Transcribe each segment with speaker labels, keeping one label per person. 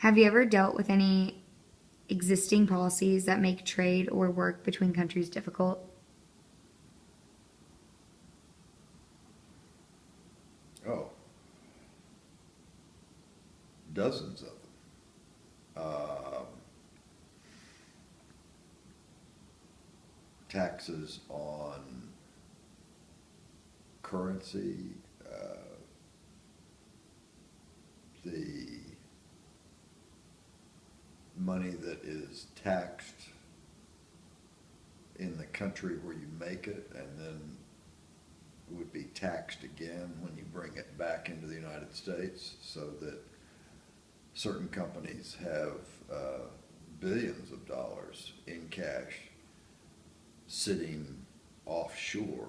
Speaker 1: Have you ever dealt with any existing policies that make trade or work between countries difficult?
Speaker 2: Oh, dozens of them. Taxes on currency, the money that is taxed in the country where you make it and then would be taxed again when you bring it back into the United States, so that certain companies have billions of dollars in cash sitting offshore,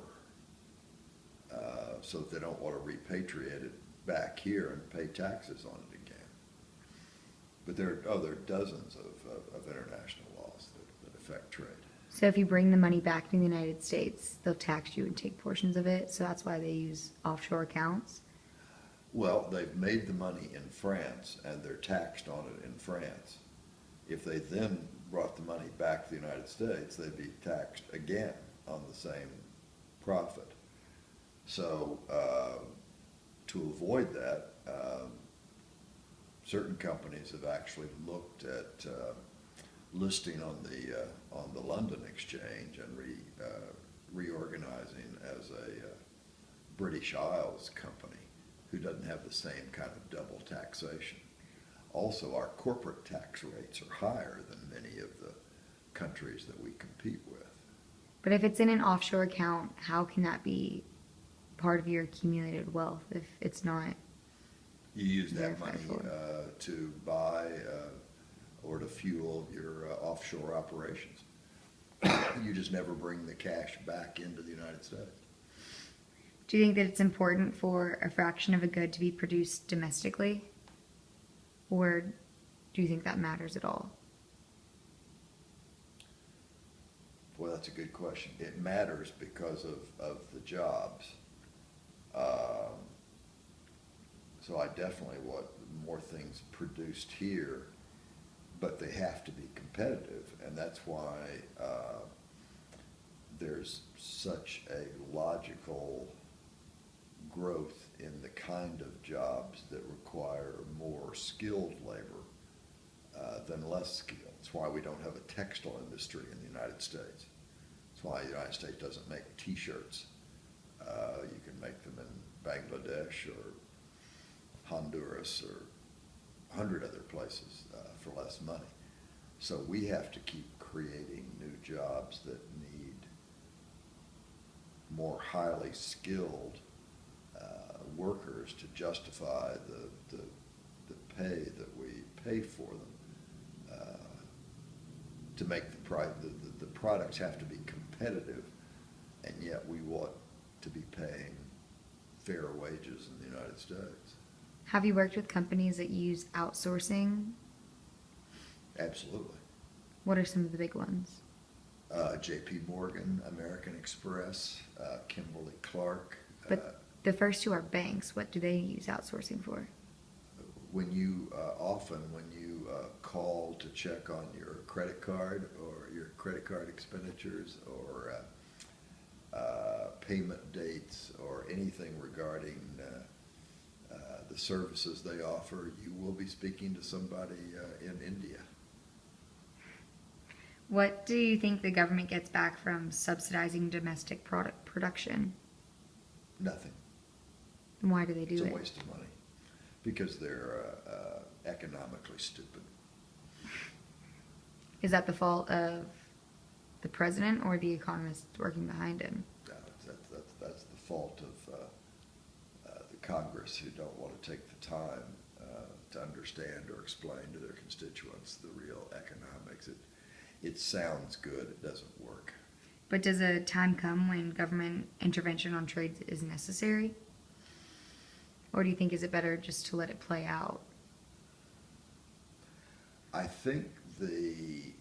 Speaker 2: so that they don't want to repatriate it back here and pay taxes on it again. But there are dozens of international laws that affect trade.
Speaker 1: So if you bring the money back to the United States, they'll tax you and take portions of it. So that's why they use offshore accounts.
Speaker 2: Well, they've made the money in France and they're taxed on it in France. If they then brought the money back to the United States, they'd be taxed again on the same profit. So to avoid that, certain companies have actually looked at listing on the London Exchange and reorganizing as a British Isles company who doesn't have the same kind of double taxation. Also, our corporate tax rates are higher than many of the countries that we compete with.
Speaker 1: But if it's in an offshore account, how can that be part of your accumulated wealth if it's not?
Speaker 2: You use that money
Speaker 1: verified for?
Speaker 2: to buy or to fuel your offshore operations. You just never bring the cash back into the United States.
Speaker 1: Do you think that it's important for a fraction of a good to be produced domestically? Or do you think that matters at all?
Speaker 2: Boy, that's a good question. It matters because of the jobs. So I definitely want more things produced here, but they have to be competitive, and that's why there's such a logical growth in the kind of jobs that require more skilled labor than less skilled. That's why we don't have a textile industry in the United States. That's why the United States doesn't make T-shirts. You can make them in Bangladesh or Honduras or 100 other places for less money. So we have to keep creating new jobs that need more highly skilled workers to justify the pay that we pay for them. To make the products have to be competitive, and yet we want to be paying fair wages in the United States.
Speaker 1: Have you worked with companies that use outsourcing?
Speaker 2: Absolutely.
Speaker 1: What are some of the big ones?
Speaker 2: J.P. Morgan, American Express, Kimberly-Clark.
Speaker 1: But the first two are banks. What do they use outsourcing for?
Speaker 2: When you call to check on your credit card or your credit card expenditures or payment dates or anything regarding the services they offer, you will be speaking to somebody in India.
Speaker 1: What do you think the government gets back from subsidizing domestic product production?
Speaker 2: Nothing.
Speaker 1: And why do they do it?
Speaker 2: It's a waste of money because they're economically stupid.
Speaker 1: Is that the fault of the president or the economists working behind him?
Speaker 2: That's the fault of the Congress, who don't want to take the time to understand or explain to their constituents the real economics. It sounds good, it doesn't work.
Speaker 1: But does a time come when government intervention on trade is necessary? Or do you think is it better just to let it play out?
Speaker 2: I think the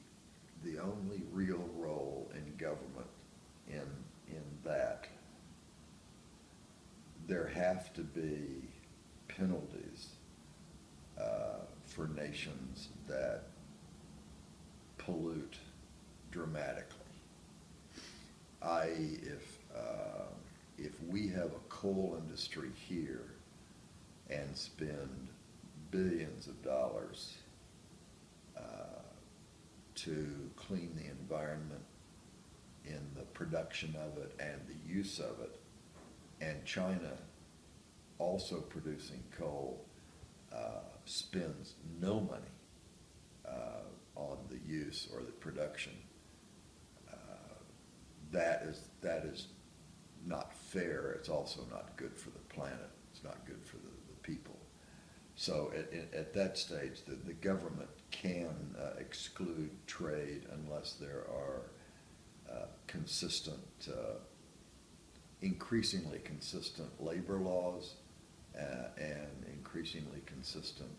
Speaker 2: only real role in government in that there have to be penalties for nations that pollute dramatically. I.e., if we have a coal industry here and spend billions of dollars to clean the environment in the production of it and the use of it, and China also producing coal spends no money on the use or the production, that is not fair. It's also not good for the planet. It's not good for the people. So at that stage, the government can exclude trade unless there are consistent, increasingly consistent labor laws and increasingly consistent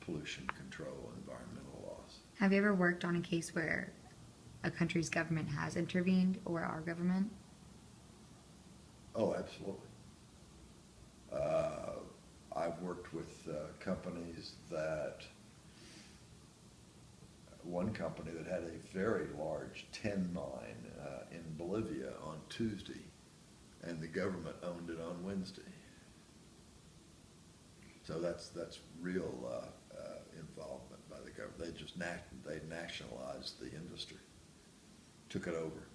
Speaker 2: pollution control, environmental laws.
Speaker 1: Have you ever worked on a case where a country's government has intervened, or our government?
Speaker 2: Oh, absolutely. I've worked with companies one company that had a very large tin mine in Bolivia on Tuesday, and the government owned it on Wednesday. So that's real involvement by the government. They nationalized the industry, took it over.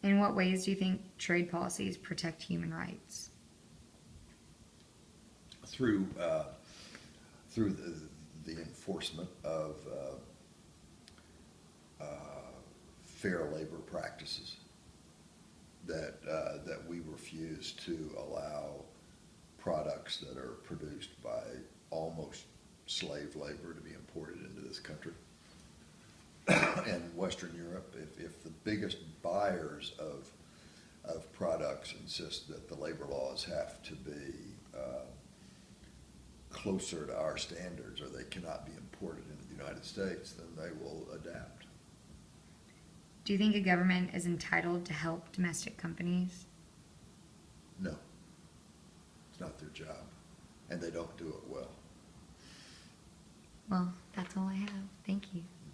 Speaker 1: In what ways do you think trade policies protect human rights?
Speaker 2: Through the enforcement of fair labor practices, that we refuse to allow products that are produced by almost slave labor to be imported into this country. And Western Europe, if the biggest buyers of products insist that the labor laws have to be closer to our standards, or they cannot be imported into the United States, then they will adapt.
Speaker 1: Do you think a government is entitled to help domestic companies?
Speaker 2: No, it's not their job, and they don't do it well.
Speaker 1: Well, that's all I have. Thank you.